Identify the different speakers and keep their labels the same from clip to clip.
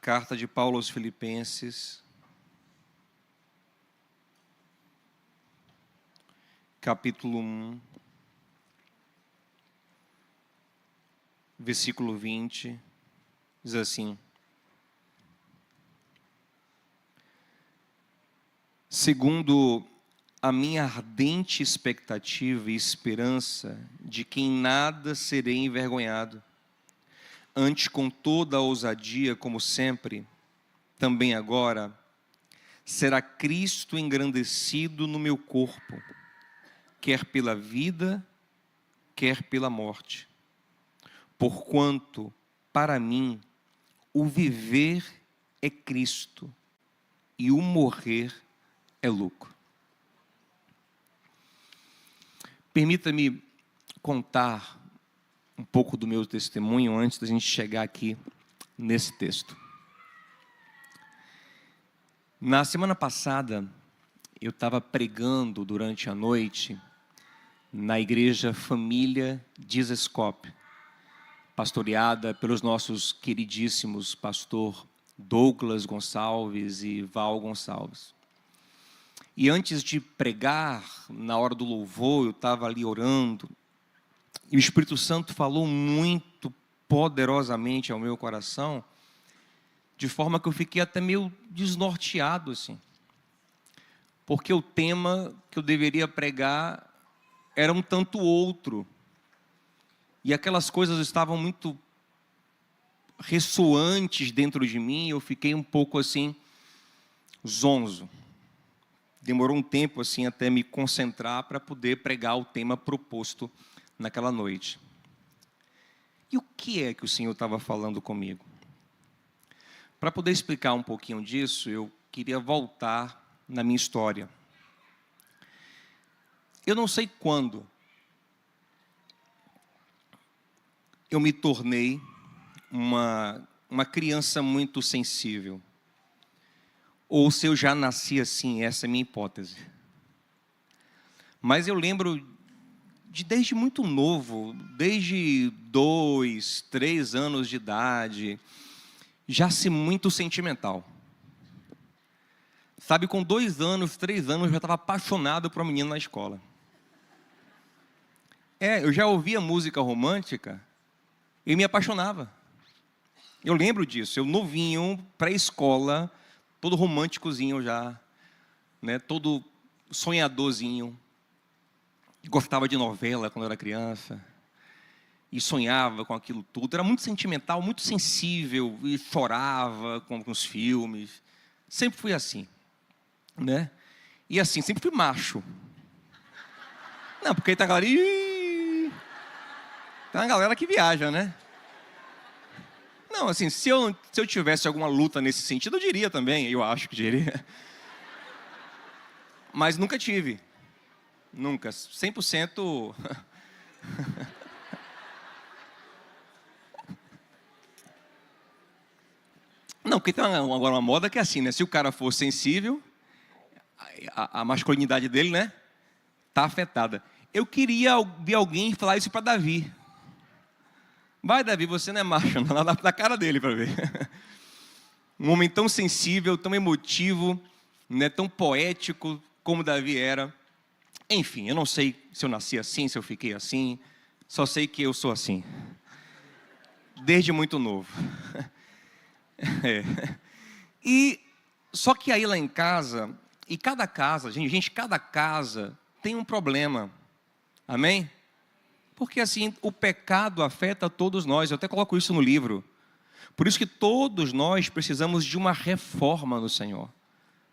Speaker 1: Carta de Paulo aos Filipenses, capítulo 1, versículo 20, diz assim: segundo a minha ardente expectativa e esperança de que em nada serei envergonhado, antes com toda a ousadia, como sempre, também agora, será Cristo engrandecido no meu corpo, quer pela vida, quer pela morte. Porquanto, para mim, o viver é Cristo e o morrer é lucro. Permita-me contar um pouco do meu testemunho antes da gente chegar aqui nesse texto. Na semana passada, eu estava pregando durante a noite na igreja Família Dizescope, pastoreada pelos nossos queridíssimos pastor Douglas Gonçalves e Val Gonçalves. E antes de pregar, na hora do louvor, eu estava ali orando, e o Espírito Santo falou muito poderosamente ao meu coração, de forma que eu fiquei até meio desnorteado, assim. Porque o tema que eu deveria pregar era um tanto outro. E aquelas coisas estavam muito ressoantes dentro de mim, e eu fiquei um pouco assim, zonzo. Demorou um tempo assim até me concentrar para poder pregar o tema proposto naquela noite. E o que é que o Senhor estava falando comigo? Para poder explicar um pouquinho disso, eu queria voltar na minha história. Eu não sei quando eu me tornei uma criança muito sensível. Ou se eu já nasci assim, essa é a minha hipótese. Mas eu lembro desde muito novo, desde 2, 3 anos de idade, já ser muito sentimental. Sabe, com 2 anos, 3 anos, eu já estava apaixonado por uma menina na escola. Eu já ouvia música romântica e me apaixonava. Eu lembro disso, eu novinho, pré-escola, todo românticozinho já, né, todo sonhadorzinho. Gostava de novela quando eu era criança. E sonhava com aquilo tudo. Era muito sentimental, muito sensível. E chorava com os filmes. Sempre fui assim, né? E assim, sempre fui macho. Não, porque tem uma galera que viaja, né? Não, assim, se eu tivesse alguma luta nesse sentido, eu diria também. Eu acho que diria. Mas nunca tive. Nunca. 100%... Não, porque tem agora uma moda que é assim, né? Se o cara for sensível, a masculinidade dele, né? Está afetada. Eu queria ver alguém falar isso para Davi. Vai, Davi, você não é macho, não, na cara dele para ver. Um homem tão sensível, tão emotivo, né? Tão poético como Davi era. Enfim, eu não sei se eu nasci assim, se eu fiquei assim. Só sei que eu sou assim. Desde muito novo. E só que aí lá em casa, e cada casa, cada casa tem um problema. Amém? Porque assim, o pecado afeta todos nós. Eu até coloco isso no livro. Por isso que todos nós precisamos de uma reforma no Senhor.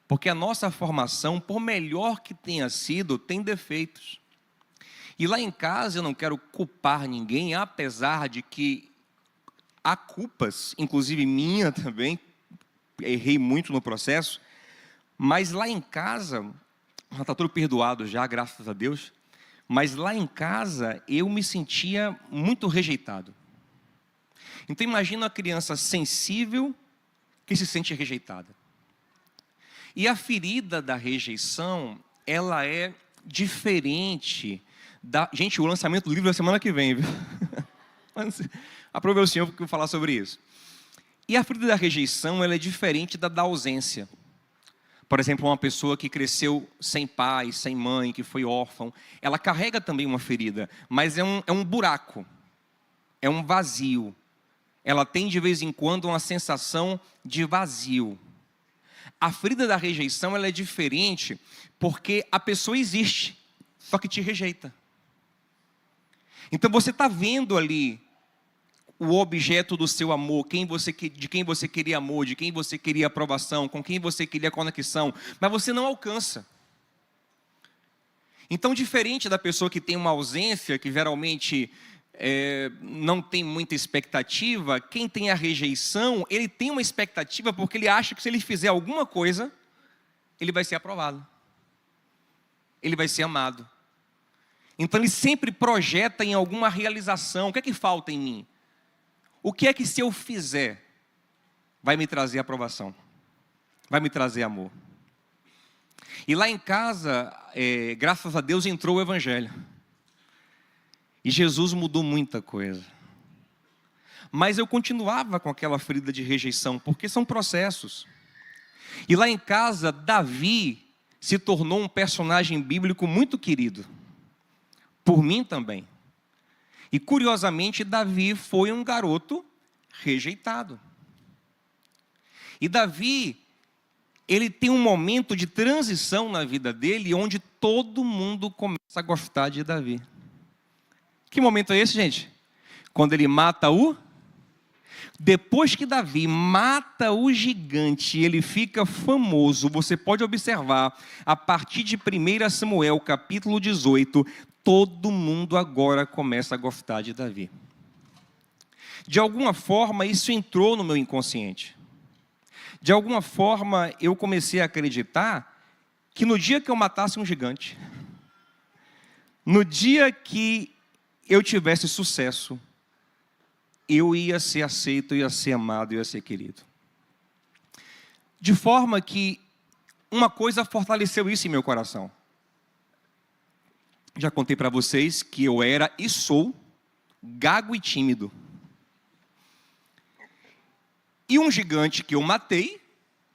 Speaker 1: Porque a nossa formação, por melhor que tenha sido, tem defeitos. E lá em casa eu não quero culpar ninguém, apesar de que há culpas, inclusive minha também, errei muito no processo, mas lá em casa, já está tudo perdoado já, graças a Deus, mas lá em casa eu me sentia muito rejeitado. Então imagina uma criança sensível que se sente rejeitada. E a ferida da rejeição, ela é diferente da... Gente, o lançamento do livro é semana que vem, viu? Aprove o Senhor que eu vou falar sobre isso. E a ferida da rejeição, ela é diferente da ausência. Por exemplo, uma pessoa que cresceu sem pai, sem mãe, que foi órfão, ela carrega também uma ferida, mas é um buraco, é um vazio. Ela tem de vez em quando uma sensação de vazio. A ferida da rejeição, ela é diferente porque a pessoa existe, só que te rejeita. Então você está vendo ali o objeto do seu amor, de quem você queria amor, de quem você queria aprovação, com quem você queria conexão, mas você não alcança. Então, diferente da pessoa que tem uma ausência, que geralmente não tem muita expectativa, quem tem a rejeição, ele tem uma expectativa porque ele acha que se ele fizer alguma coisa, ele vai ser aprovado. Ele vai ser amado. Então ele sempre projeta em alguma realização. O que é que falta em mim? O que é que se eu fizer, vai me trazer aprovação? Vai me trazer amor? E lá em casa, graças a Deus, entrou o Evangelho. E Jesus mudou muita coisa. Mas eu continuava com aquela ferida de rejeição, porque são processos. E lá em casa, Davi se tornou um personagem bíblico muito querido. Por mim também. E curiosamente, Davi foi um garoto rejeitado. E Davi, ele tem um momento de transição na vida dele, onde todo mundo começa a gostar de Davi. Que momento é esse, gente? Quando ele mata Depois que Davi mata o gigante, ele fica famoso. Você pode observar, a partir de 1 Samuel, capítulo 18, todo mundo agora começa a gostar de Davi. De alguma forma, isso entrou no meu inconsciente. De alguma forma, eu comecei a acreditar que no dia que eu matasse um gigante, no dia que eu tivesse sucesso, eu ia ser aceito, ia ser amado, ia ser querido. De forma que uma coisa fortaleceu isso em meu coração. Já contei para vocês que eu era e sou gago e tímido. E um gigante que eu matei,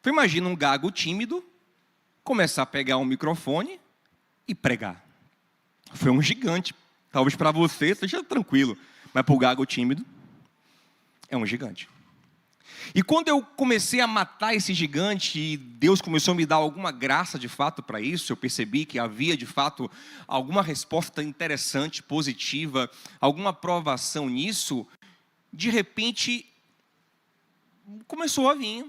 Speaker 1: tu imagina um gago tímido começar a pegar um microfone e pregar. Foi um gigante. Talvez para você seja tranquilo, mas para o gago tímido é um gigante. E quando eu comecei a matar esse gigante, e Deus começou a me dar alguma graça de fato para isso, eu percebi que havia de fato alguma resposta interessante, positiva, alguma aprovação nisso, de repente começou a vir,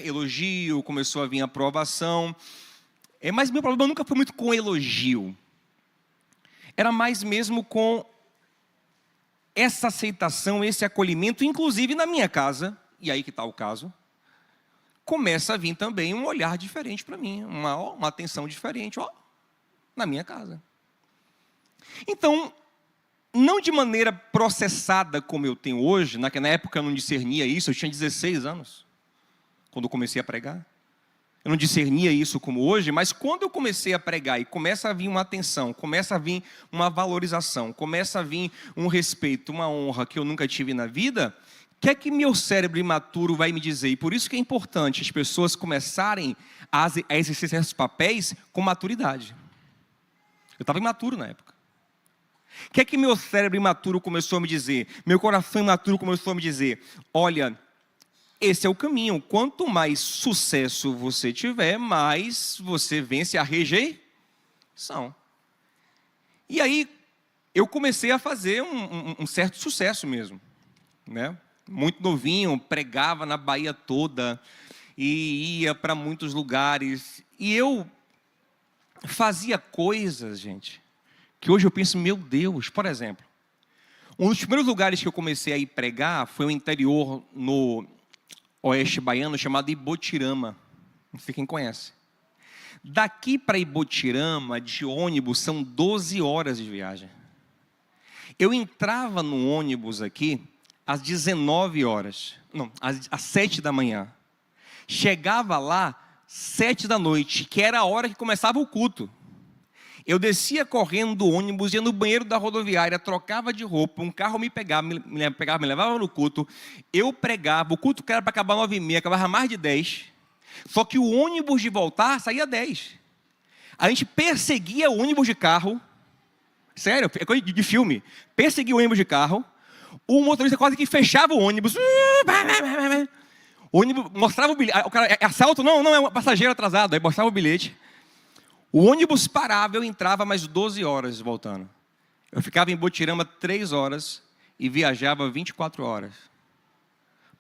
Speaker 1: elogio, começou a vir aprovação. Mas meu problema nunca foi muito com elogio, era mais mesmo com essa aceitação, esse acolhimento, inclusive na minha casa. E aí que está o caso, começa a vir também um olhar diferente para mim, uma atenção diferente, na minha casa. Então, não de maneira processada como eu tenho hoje, na época eu não discernia isso, eu tinha 16 anos, quando eu comecei a pregar. Eu não discernia isso como hoje, mas quando eu comecei a pregar e começa a vir uma atenção, começa a vir uma valorização, começa a vir um respeito, uma honra que eu nunca tive na vida, o que é que meu cérebro imaturo vai me dizer? E por isso que é importante as pessoas começarem a exercer esses papéis com maturidade. Eu estava imaturo na época. O que é que meu cérebro imaturo começou a me dizer? Meu coração imaturo começou a me dizer: olha, esse é o caminho. Quanto mais sucesso você tiver, mais você vence a rejeição. E aí, eu comecei a fazer um certo sucesso mesmo, Muito novinho, pregava na Bahia toda, e ia para muitos lugares. E eu fazia coisas, gente, que hoje eu penso, meu Deus. Por exemplo, um dos primeiros lugares que eu comecei a ir pregar foi o interior no oeste baiano, chamado Ibotirama. Não sei quem conhece. Daqui para Ibotirama, de ônibus, são 12 horas de viagem. Eu entrava no ônibus aqui às 19 horas. Não, às 7 da manhã. Chegava lá 7 da noite, que era a hora que começava o culto. Eu descia correndo do ônibus, ia no banheiro da rodoviária, trocava de roupa, um carro me pegava, me levava no culto, eu pregava, o culto que era para acabar 9h30, acabava mais de 10, só que o ônibus de voltar saía 10. A gente perseguia o ônibus de carro, sério, é coisa de filme, perseguia o ônibus de carro, o motorista quase que fechava o ônibus, o ônibus mostrava o bilhete, o cara, é assalto? Não, é um passageiro atrasado, aí mostrava o bilhete. O ônibus parava, eu entrava mais 12 horas voltando. Eu ficava em Botirama 3 horas e viajava 24 horas.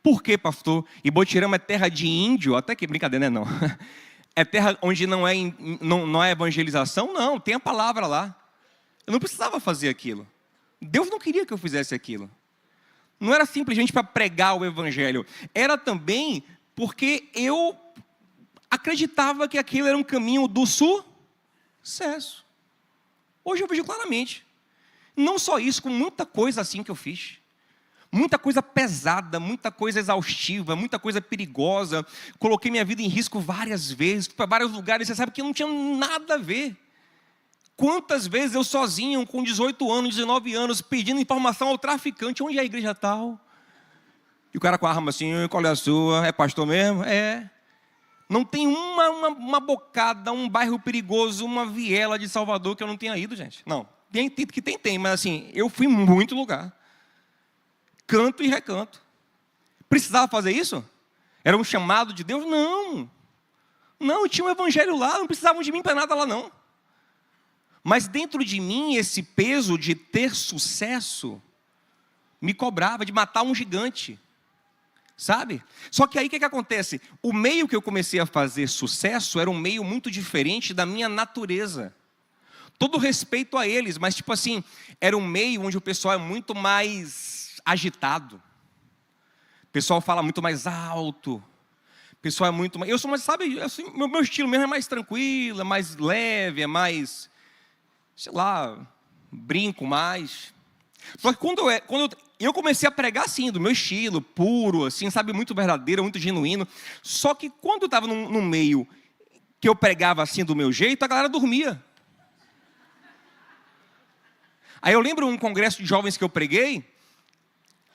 Speaker 1: Por quê, pastor? E Botirama é terra de índio? Até que brincadeira, né? Não. É terra onde não é evangelização? Não, tem a palavra lá. Eu não precisava fazer aquilo. Deus não queria que eu fizesse aquilo. Não era simplesmente para pregar o evangelho. Era também porque eu acreditava que aquilo era um caminho do sucesso. Hoje eu vejo claramente. Não só isso, com muita coisa assim que eu fiz. Muita coisa pesada, muita coisa exaustiva, muita coisa perigosa. Coloquei minha vida em risco várias vezes, para vários lugares. Você sabe que não tinha nada a ver. Quantas vezes eu sozinho, com 18 anos, 19 anos, pedindo informação ao traficante, onde é a igreja tal? E o cara com a arma assim, qual é a sua? É pastor mesmo? É. Não tem uma bocada, um bairro perigoso, uma viela de Salvador que eu não tenha ido, gente. Não, tem, mas assim, eu fui em muito lugar. Canto e recanto. Precisava fazer isso? Era um chamado de Deus? Não, tinha um evangelho lá, não precisavam de mim para nada lá não. Mas dentro de mim, esse peso de ter sucesso me cobrava de matar um gigante. Sabe? Só que aí o que acontece? O meio que eu comecei a fazer sucesso era um meio muito diferente da minha natureza. Todo respeito a eles, mas tipo assim, era um meio onde o pessoal é muito mais agitado. O pessoal fala muito mais alto. O pessoal é muito mais... Eu sou mais, sabe, assim, meu estilo mesmo é mais tranquilo, é mais leve, é mais... sei lá, brinco mais. Só que quando eu comecei a pregar assim, do meu estilo, puro, assim, sabe, muito verdadeiro, muito genuíno. Só que quando eu estava num meio que eu pregava assim do meu jeito, a galera dormia. Aí eu lembro um congresso de jovens que eu preguei,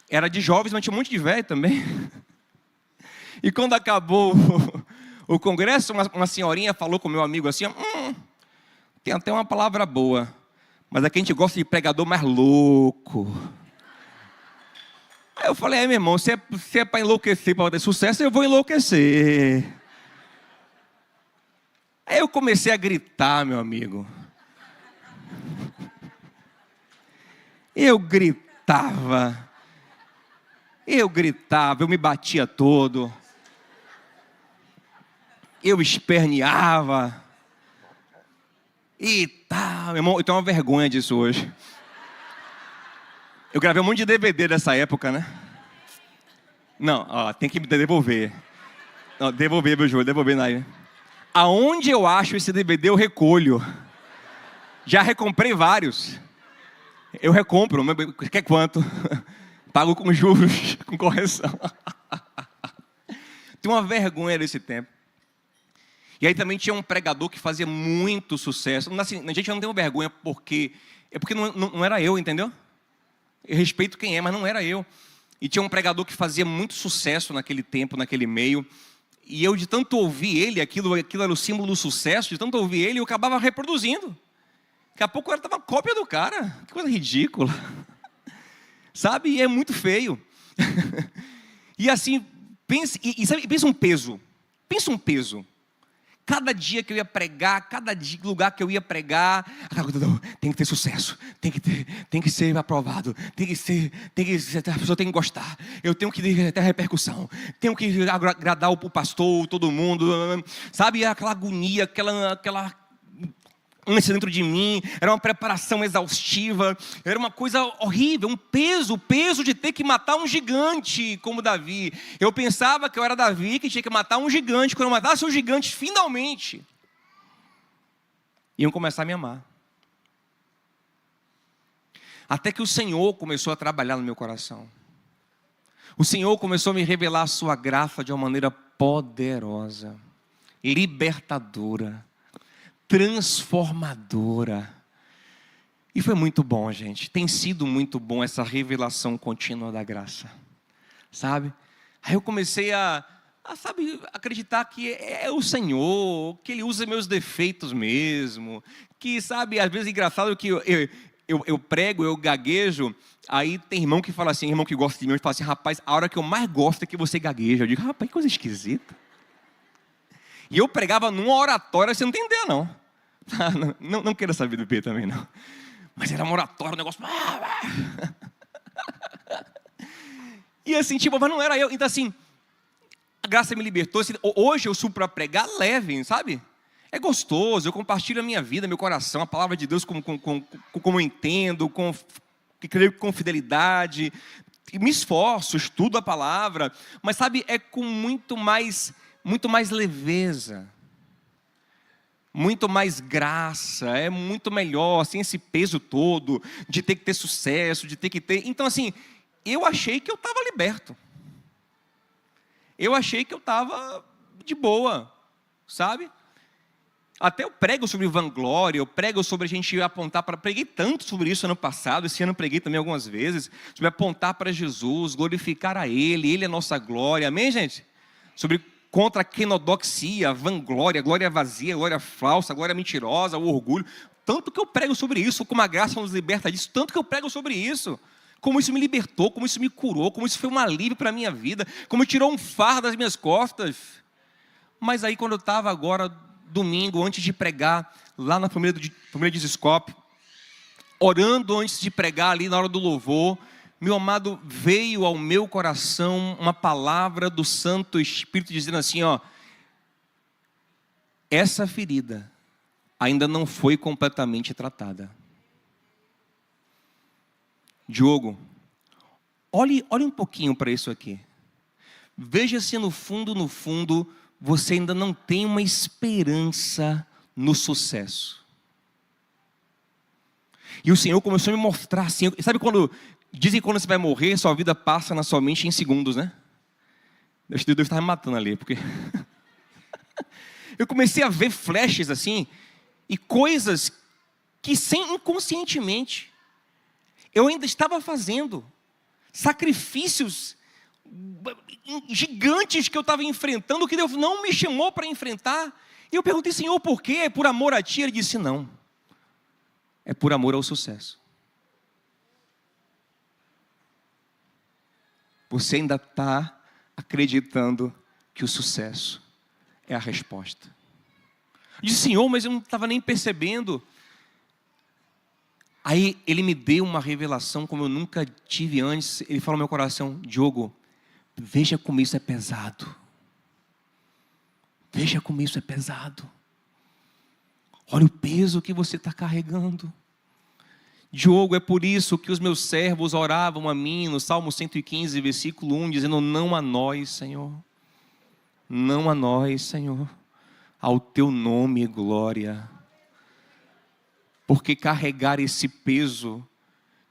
Speaker 1: era de jovens, mas tinha um monte de velho também. E quando acabou o congresso, uma senhorinha falou com o meu amigo assim, tem até uma palavra boa, mas aqui a gente gosta de pregador mais louco. Aí eu falei, meu irmão, se é para enlouquecer, para ter sucesso, eu vou enlouquecer. Aí eu comecei a gritar, meu amigo. Eu gritava, eu me batia todo. Eu esperneava. E tá, meu irmão, eu tenho uma vergonha disso hoje. Eu gravei um monte de DVD dessa época, né? Não, ó, tem que me devolver. Não, devolver, meu joelho, devolver na aí. Aonde eu acho esse DVD, eu recolho. Já recomprei vários. Eu recompro, quer quanto? Pago com juros, com correção. Tenho uma vergonha desse tempo. E aí também tinha um pregador que fazia muito sucesso. Assim, a gente não tem vergonha porque não era eu, entendeu? Eu respeito quem é, mas não era eu. E tinha um pregador que fazia muito sucesso naquele tempo, naquele meio. E eu, de tanto ouvir ele, aquilo era o símbolo do sucesso, de tanto ouvir ele, eu acabava reproduzindo. Daqui a pouco eu estava cópia do cara. Que coisa ridícula. Sabe? E é muito feio. E assim, pensa um peso. Pensa um peso. Cada dia que eu ia pregar, cada lugar que eu ia pregar, tem que ter sucesso, tem que ser aprovado, a pessoa tem que gostar, eu tenho que ter repercussão, tenho que agradar o pastor, todo mundo, sabe? Aquela agonia, aquela ânsia dentro de mim, era uma preparação exaustiva, era uma coisa horrível, um peso, o peso de ter que matar um gigante como Davi. Eu pensava que eu era Davi, que tinha que matar um gigante. Quando eu matasse um gigante, finalmente iam começar a me amar. Até que o Senhor começou a trabalhar no meu coração. O Senhor começou a me revelar a sua graça de uma maneira poderosa, libertadora. transformadora. E foi muito bom, gente. Tem sido muito bom essa revelação contínua da graça. Sabe? Aí eu comecei a acreditar que é o Senhor, que Ele usa meus defeitos mesmo. Que, sabe, às vezes é engraçado que eu prego, eu gaguejo. Aí tem irmão que fala assim, irmão que gosta de mim, fala assim, rapaz, a hora que eu mais gosto é que você gagueja. Eu digo, rapaz, que coisa esquisita. E eu pregava numa oratória, você não entendeu, não. Não queira saber do P também, não. Mas era uma oratória, um negócio... E assim, tipo, mas não era eu. Então assim, a graça me libertou. Hoje eu subo para pregar leve, sabe? É gostoso, eu compartilho a minha vida, meu coração, a palavra de Deus como eu entendo, que creio com fidelidade. E me esforço, estudo a palavra. Mas sabe, é com muito mais leveza. Muito mais graça, é muito melhor, sem esse peso todo, de ter que ter sucesso, de ter que ter... Então assim, eu achei que eu estava liberto. Eu achei que eu estava de boa, sabe? Até eu prego sobre vanglória, eu prego sobre a gente apontar para... Preguei tanto sobre isso ano passado, esse ano preguei também algumas vezes, sobre apontar para Jesus, glorificar a Ele é a nossa glória, amém, gente? Sobre... contra a quenodoxia, vanglória, glória vazia, glória falsa, glória mentirosa, o orgulho. Tanto que eu prego sobre isso, como a graça nos liberta disso, tanto que eu prego sobre isso. Como isso me libertou, como isso me curou, como isso foi um alívio para a minha vida, como tirou um fardo das minhas costas. Mas aí quando eu estava agora, domingo, antes de pregar, lá na família de Ziscope, orando antes de pregar ali na hora do louvor, meu amado, veio ao meu coração uma palavra do Santo Espírito dizendo assim, ó, essa ferida ainda não foi completamente tratada. Diogo, olhe um pouquinho para isso aqui. Veja se no fundo, você ainda não tem uma esperança no sucesso. E o Senhor começou a me mostrar assim, sabe quando... Dizem que quando você vai morrer, sua vida passa na sua mente em segundos, né? Deus estava me matando ali, porque... Eu comecei a ver flashes assim, e coisas que inconscientemente, eu ainda estava fazendo. Sacrifícios gigantes que eu estava enfrentando, que Deus não me chamou para enfrentar. E eu perguntei, Senhor, por quê? É por amor a Ti? Ele disse, não. É por amor ao sucesso. Você ainda está acreditando que o sucesso é a resposta. Eu disse, Senhor, mas eu não estava nem percebendo. Aí Ele me deu uma revelação como eu nunca tive antes. Ele falou no meu coração, Diogo, veja como isso é pesado. Veja como isso é pesado. Olha o peso que você está carregando. Diogo, é por isso que os meus servos oravam a mim, no Salmo 115, versículo 1, dizendo, não a nós, Senhor. Não a nós, Senhor. Ao Teu nome, glória. Porque carregar esse peso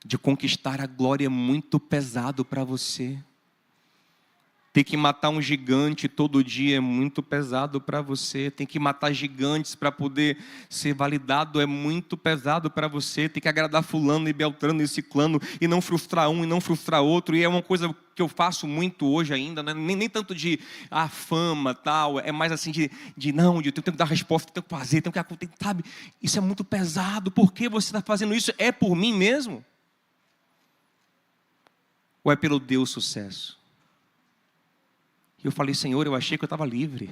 Speaker 1: de conquistar a glória é muito pesado para você. Ter que matar um gigante todo dia é muito pesado para você. Tem que matar gigantes para poder ser validado é muito pesado para você. Tem que agradar fulano e beltrano e ciclano e não frustrar um e não frustrar outro. E é uma coisa que eu faço muito hoje ainda, né? nem tanto de fama tal, é mais assim de eu tenho que dar resposta, tenho que fazer, sabe? Isso é muito pesado. Por que você está fazendo isso? É por mim mesmo? Ou é pelo Deus sucesso? E eu falei, Senhor, eu achei que eu estava livre.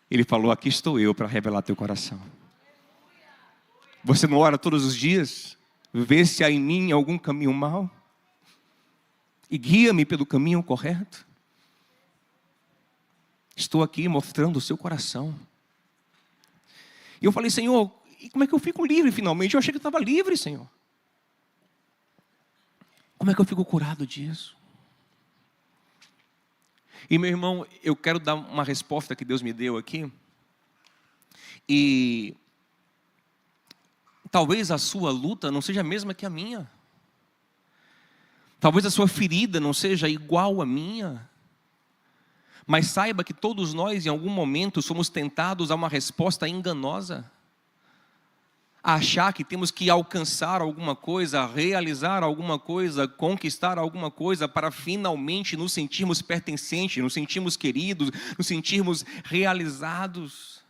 Speaker 1: Ele falou, aqui estou eu para revelar teu coração. Você não ora todos os dias? Vê se há em mim algum caminho mau? E guia-me pelo caminho correto? Estou aqui mostrando o seu coração. E eu falei, Senhor, e como é que eu fico livre finalmente? Eu achei que eu estava livre, Senhor. Como é que eu fico curado disso? E meu irmão, eu quero dar uma resposta que Deus me deu aqui. E talvez a sua luta não seja a mesma que a minha. Talvez a sua ferida não seja igual à minha. Mas saiba que todos nós, em algum momento, somos tentados a uma resposta enganosa. achar que temos que alcançar alguma coisa, realizar alguma coisa, conquistar alguma coisa para finalmente nos sentirmos pertencentes, nos sentirmos queridos, nos sentirmos realizados.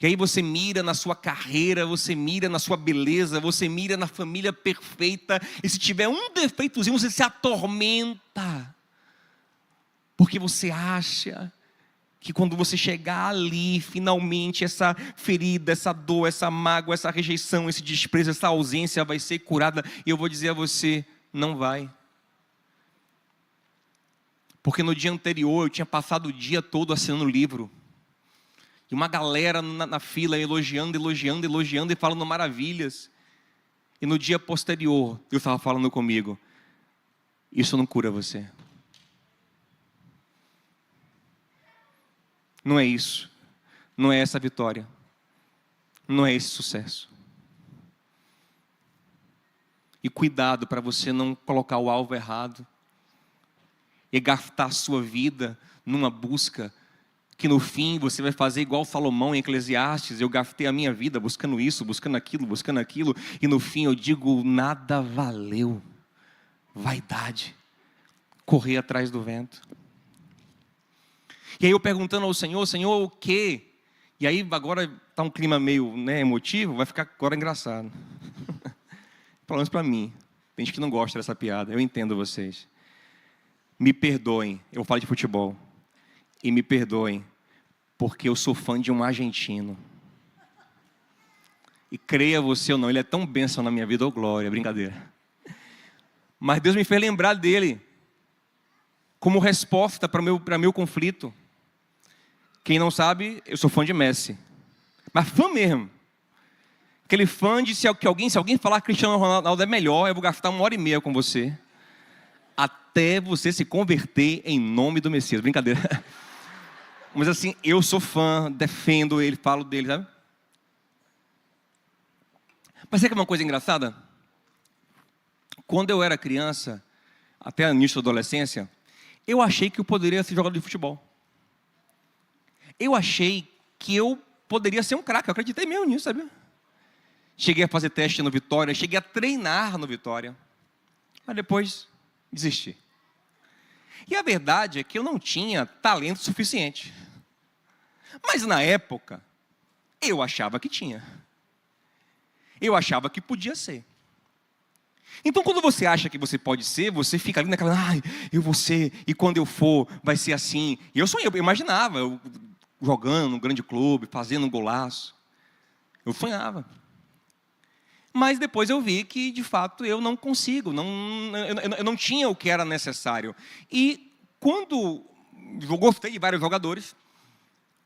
Speaker 1: E aí você mira na sua carreira, você mira na sua beleza, você mira na família perfeita, e se tiver um defeitozinho você se atormenta, porque você acha que quando você chegar ali, finalmente essa ferida, essa dor, essa mágoa, essa rejeição, esse desprezo, essa ausência vai ser curada. E eu vou dizer a você, não vai. Porque no dia anterior eu tinha passado o dia todo assinando o livro. E uma galera na fila elogiando e falando maravilhas. E no dia posterior, Deus estava falando comigo, isso não cura você. Não é isso, não é essa vitória, não é esse sucesso. E cuidado para você não colocar o alvo errado e gastar a sua vida numa busca que no fim você vai fazer igual Salomão em Eclesiastes. Eu gastei a minha vida buscando isso, buscando aquilo, e no fim eu digo, nada valeu. Vaidade, correr atrás do vento. E aí eu perguntando ao Senhor, Senhor, o quê? E aí agora está um clima meio emotivo, vai ficar agora engraçado. Pelo menos para mim. Tem gente que não gosta dessa piada, eu entendo vocês. Me perdoem, eu falo de futebol. E me perdoem, porque eu sou fã de um argentino. E creia você ou não, ele é tão bênção na minha vida, ô glória, brincadeira. Mas Deus me fez lembrar dele, como resposta para o meu conflito. Quem não sabe, eu sou fã de Messi. Mas fã mesmo. Aquele fã de se alguém falar que Cristiano Ronaldo é melhor, eu vou gastar 1h30 com você. Até você se converter em nome do Messias. Brincadeira. Mas assim, eu sou fã, defendo ele, falo dele, sabe? Mas sabe que é uma coisa engraçada? Quando eu era criança, até no início da adolescência, eu achei que eu poderia ser jogador de futebol. Eu achei que eu poderia ser um craque, eu acreditei mesmo nisso, sabe? Cheguei a fazer teste no Vitória, cheguei a treinar no Vitória, mas depois desisti. E a verdade é que eu não tinha talento suficiente. Mas na época, eu achava que tinha. Eu achava que podia ser. Então quando você acha que você pode ser, você fica ali naquela, eu vou ser, e quando eu for, vai ser assim. E eu sonhei, eu imaginava, eu jogando num grande clube, fazendo um golaço. Eu sonhava. Mas depois eu vi que, de fato, eu não consigo, eu não tinha o que era necessário. E quando, eu gostei de vários jogadores,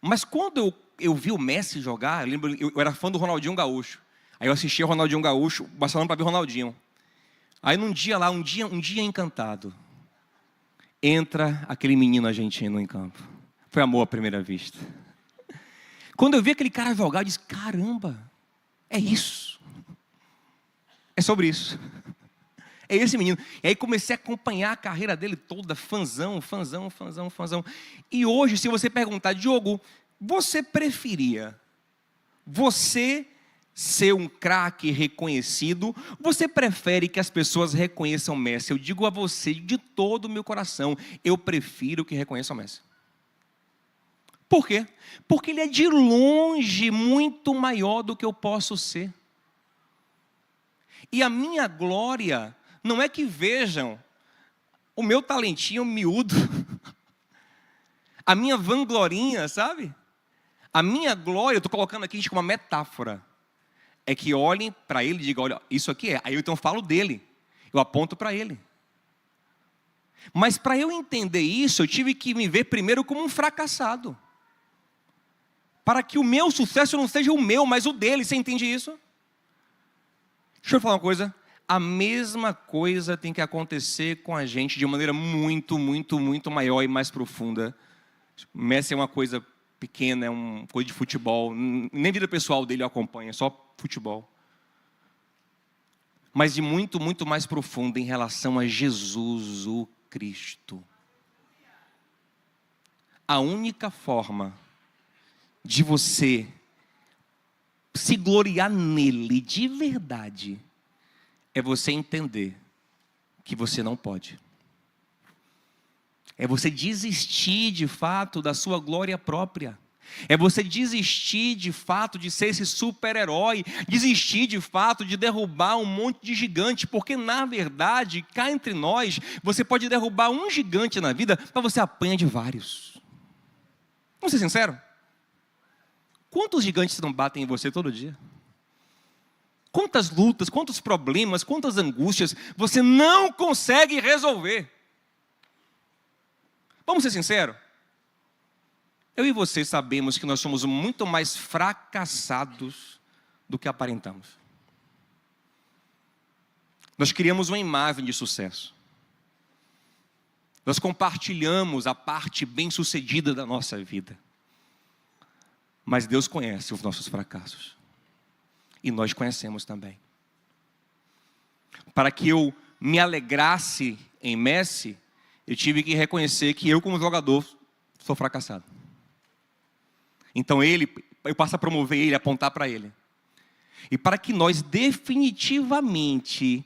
Speaker 1: mas quando eu vi o Messi jogar, eu era fã do Ronaldinho Gaúcho. Aí eu assistia o Ronaldinho Gaúcho, Barcelona para ver o Ronaldinho. Aí num dia lá, um dia encantado, entra aquele menino argentino em campo. Foi amor à primeira vista. Quando eu vi aquele cara jogar, eu disse, caramba, é isso. É sobre isso. É esse menino. E aí comecei a acompanhar a carreira dele toda, fãzão. E hoje, se você perguntar, Diogo, você preferia você ser um craque reconhecido? Você prefere que as pessoas reconheçam Messi? Eu digo a você de todo o meu coração, eu prefiro que reconheçam Messi. Por quê? Porque ele é de longe muito maior do que eu posso ser. E a minha glória não é que vejam o meu talentinho miúdo, a minha vanglorinha, sabe? A minha glória, eu estou colocando aqui como uma metáfora, é que olhem para ele e digam, olha, isso aqui é. Aí eu então falo dele, eu aponto para ele. Mas para eu entender isso, eu tive que me ver primeiro como um fracassado. Para que o meu sucesso não seja o meu, mas o dele, você entende isso? Deixa eu falar uma coisa, a mesma coisa tem que acontecer com a gente de maneira muito maior e mais profunda. Messi é uma coisa pequena, é uma coisa de futebol, nem vida pessoal dele eu acompanho, é só futebol. Mas de muito mais profunda em relação a Jesus, o Cristo. A única forma de você se gloriar nele de verdade é você entender que você não pode. É você desistir de fato da sua glória própria. É você desistir de fato de ser esse super-herói, desistir de fato de derrubar um monte de gigante, porque na verdade, cá entre nós, você pode derrubar um gigante na vida, mas você apanha de vários. Vamos ser sinceros? Quantos gigantes não batem em você todo dia? Quantas lutas, quantos problemas, quantas angústias você não consegue resolver? Vamos ser sinceros? Eu e você sabemos que nós somos muito mais fracassados do que aparentamos. Nós criamos uma imagem de sucesso. Nós compartilhamos a parte bem-sucedida da nossa vida. Mas Deus conhece os nossos fracassos. E nós conhecemos também. Para que eu me alegrasse em Messi, eu tive que reconhecer que eu, como jogador, sou fracassado. Então eu passo a promover ele, apontar para ele. E para que nós definitivamente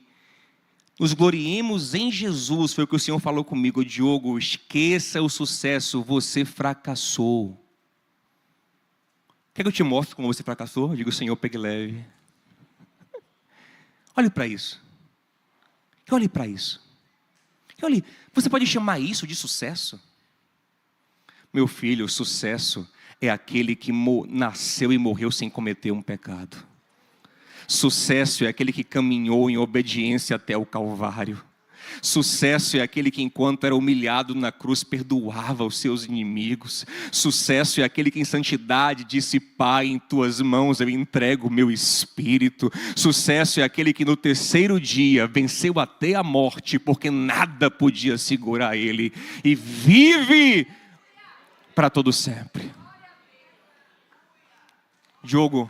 Speaker 1: nos gloriemos em Jesus, foi o que o Senhor falou comigo: Diogo, esqueça o sucesso, você fracassou. Quer que eu te mostre como você fracassou? Eu digo: Senhor, pegue leve. Olhe para isso. Olhe para isso. Olhe, você pode chamar isso de sucesso? Meu filho, sucesso é aquele que nasceu e morreu sem cometer um pecado. Sucesso é aquele que caminhou em obediência até o Calvário. Sucesso é aquele que, enquanto era humilhado na cruz, perdoava os seus inimigos. Sucesso é aquele que em santidade disse: Pai, em tuas mãos eu entrego o meu espírito. Sucesso é aquele que no terceiro dia venceu até a morte, porque nada podia segurar ele, e vive para todo sempre. Diogo,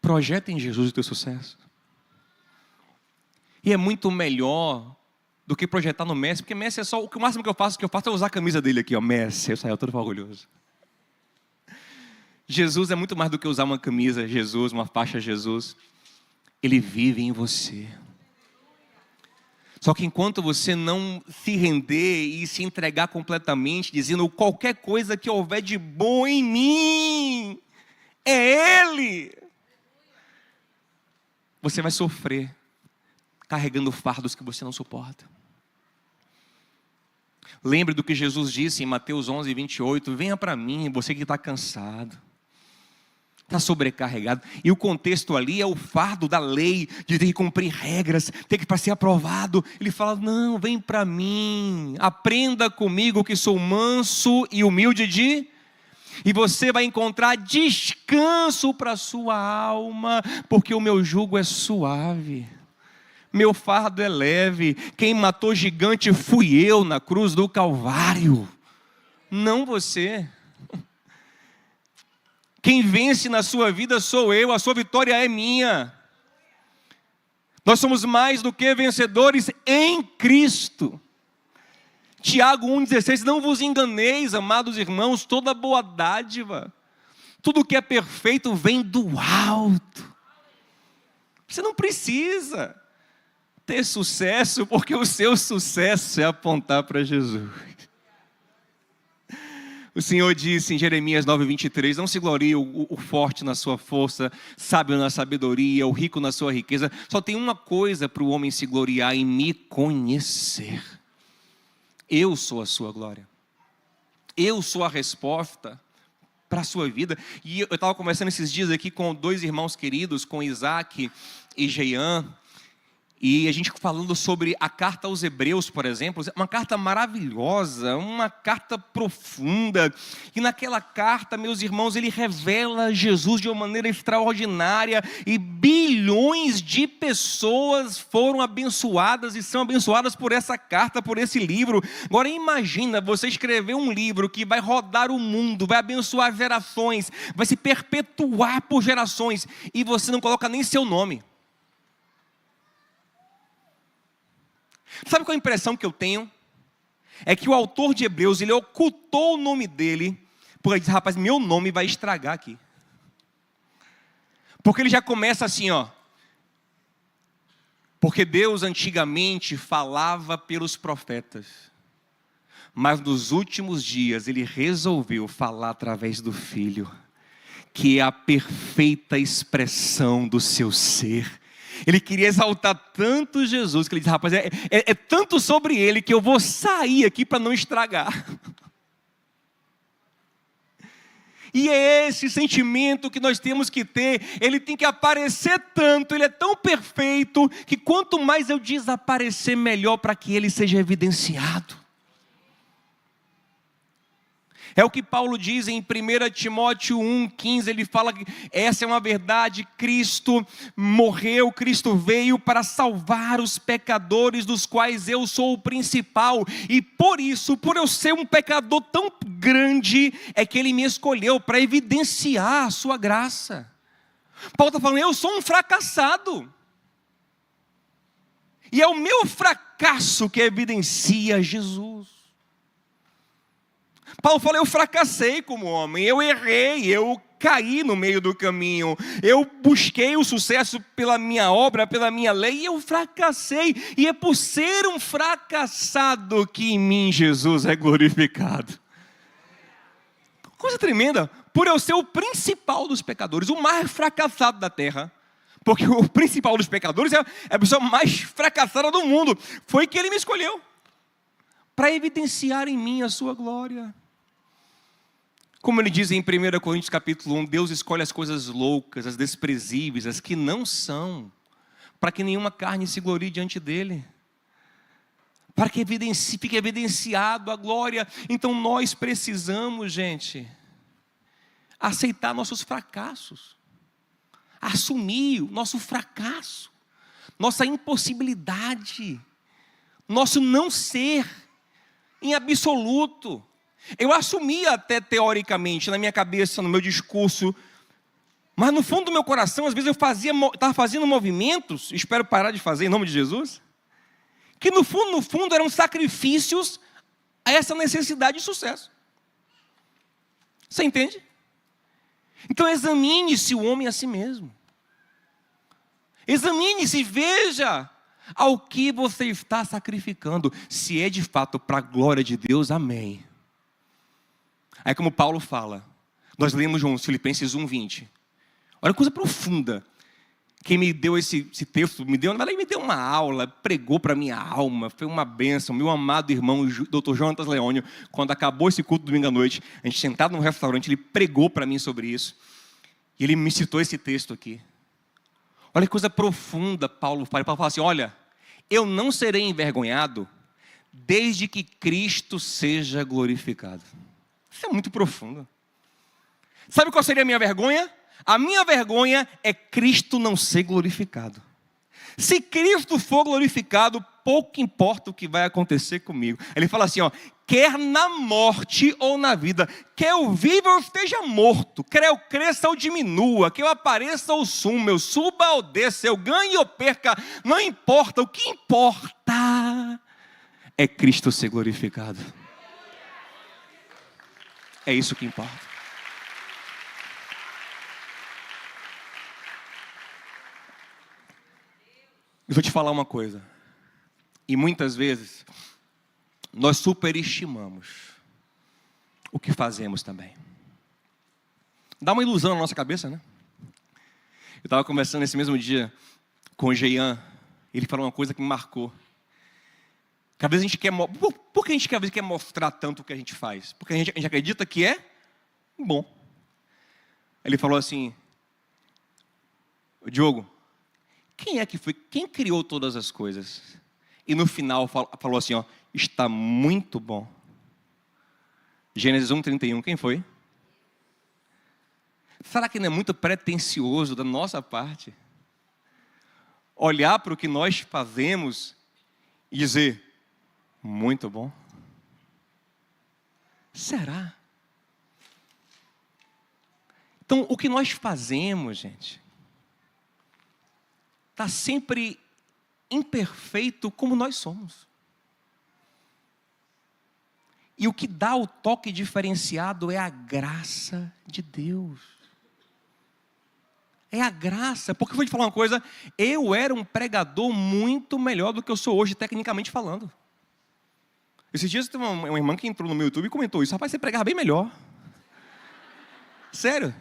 Speaker 1: projeta em Jesus o teu sucesso. E é muito melhor do que projetar no Messi, porque Messi é só, o máximo que eu faço é usar a camisa dele aqui, ó, Messi, eu saio todo orgulhoso. Jesus é muito mais do que usar uma camisa Jesus, uma faixa Jesus. Ele vive em você. Só que enquanto você não se render e se entregar completamente, dizendo: qualquer coisa que houver de bom em mim, é Ele, você vai sofrer, carregando fardos que você não suporta. Lembre do que Jesus disse em Mateus 11, 28, venha para mim, você que está cansado, está sobrecarregado. E o contexto ali é o fardo da lei, de ter que cumprir regras, ter que para ser aprovado. Ele fala: não, vem para mim, aprenda comigo que sou manso e humilde e você vai encontrar descanso para a sua alma, porque o meu jugo é suave, meu fardo é leve. Quem matou gigante fui eu na cruz do Calvário, não você. Quem vence na sua vida sou eu, a sua vitória é minha. Nós somos mais do que vencedores em Cristo. Tiago 1,16, não vos enganeis, amados irmãos, toda boa dádiva, tudo que é perfeito vem do alto. Você não precisa ter sucesso, porque o seu sucesso é apontar para Jesus. O Senhor disse em Jeremias 9,23, não se glorie o forte na sua força, sábio na sabedoria, o rico na sua riqueza. Só tem uma coisa para o homem se gloriar: em me conhecer. Eu sou a sua glória. Eu sou a resposta para a sua vida. E eu estava conversando esses dias aqui com dois irmãos queridos, com Isaac e Jean. E a gente falando sobre a carta aos Hebreus, por exemplo, uma carta maravilhosa, uma carta profunda. E naquela carta, meus irmãos, ele revela Jesus de uma maneira extraordinária. E bilhões de pessoas foram abençoadas e são abençoadas por essa carta, por esse livro. Agora imagina você escrever um livro que vai rodar o mundo, vai abençoar gerações, vai se perpetuar por gerações, e você não coloca nem seu nome. Sabe qual é a impressão que eu tenho? é que o autor de Hebreus, ele ocultou o nome dele, porque ele disse, rapaz, meu nome vai estragar aqui. Porque ele já começa assim, ó. Porque Deus antigamente falava pelos profetas, mas nos últimos dias ele resolveu falar através do Filho, que é a perfeita expressão do seu ser. Ele queria exaltar tanto Jesus, que ele disse, rapaz, é tanto sobre ele que eu vou sair aqui para não estragar. E é esse sentimento que nós temos que ter, ele tem que aparecer tanto, ele é tão perfeito, que quanto mais eu desaparecer, melhor para que ele seja evidenciado. É o que Paulo diz em 1 Timóteo 1,15, ele fala que essa é uma verdade, Cristo morreu, Cristo veio para salvar os pecadores, dos quais eu sou o principal, e por isso, por eu ser um pecador tão grande, é que ele me escolheu para evidenciar a sua graça. Paulo está falando, eu sou um fracassado, e é o meu fracasso que evidencia Jesus. Paulo fala, eu fracassei como homem, eu errei, eu caí no meio do caminho, eu busquei o sucesso pela minha obra, pela minha lei, e eu fracassei, e é por ser um fracassado que em mim Jesus é glorificado. Coisa tremenda, por eu ser o principal dos pecadores, o mais fracassado da terra, porque o principal dos pecadores é a pessoa mais fracassada do mundo, foi que ele me escolheu, para evidenciar em mim a sua glória. Como ele diz em 1 Coríntios capítulo 1, Deus escolhe as coisas loucas, as desprezíveis, as que não são, para que nenhuma carne se glorie diante dele, para que fique evidenciado a glória. Então nós precisamos, gente, aceitar nossos fracassos, assumir o nosso fracasso, nossa impossibilidade, nosso não ser em absoluto. Eu assumia até teoricamente, na minha cabeça, no meu discurso, mas no fundo do meu coração, às vezes eu estava fazendo movimentos, espero parar de fazer em nome de Jesus, que no fundo eram sacrifícios a essa necessidade de sucesso. Você entende? Então examine-se o homem a si mesmo. Examine-se, veja ao que você está sacrificando, se é de fato para a glória de Deus, amém. Aí como Paulo fala, nós lemos juntos Filipenses 1,20. Olha que coisa profunda. Quem me deu esse texto, me deu uma aula, pregou para a minha alma, foi uma bênção. Meu amado irmão, Dr. Jonatas Leônio, quando acabou esse culto domingo à noite, a gente sentado num restaurante, ele pregou para mim sobre isso. E ele me citou esse texto aqui. Olha que coisa profunda Paulo fala. Paulo fala assim, olha, eu não serei envergonhado desde que Cristo seja glorificado. Isso é muito profundo. Sabe qual seria a minha vergonha? A minha vergonha é Cristo não ser glorificado. Se Cristo for glorificado, pouco importa o que vai acontecer comigo. Ele fala assim, ó, quer na morte ou na vida, quer eu viva ou esteja morto, quer eu cresça ou diminua, que eu apareça ou suma, eu suba ou desça, eu ganhe ou perca, não importa, o que importa é Cristo ser glorificado. É isso que importa. Eu vou te falar uma coisa. E muitas vezes, nós superestimamos o que fazemos também. Dá uma ilusão na nossa cabeça, né? Eu estava conversando esse mesmo dia com o Jean. Ele falou uma coisa que me marcou. Que às vezes a gente quer... Por que a gente às vezes quer mostrar tanto o que a gente faz? Porque a gente acredita que é bom. Ele falou assim, Diogo, quem criou todas as coisas? E no final falou assim, ó, está muito bom. Gênesis 1:31, quem foi? Será que não é muito pretensioso da nossa parte olhar para o que nós fazemos e dizer, muito bom? Será? Então, o que nós fazemos, gente, está sempre imperfeito como nós somos. E o que dá o toque diferenciado é a graça de Deus. É a graça. Porque eu vou te falar uma coisa, eu era um pregador muito melhor do que eu sou hoje, tecnicamente falando. Esses dias tem uma irmã que entrou no meu YouTube e comentou isso. Rapaz, você pregava bem melhor. Sério.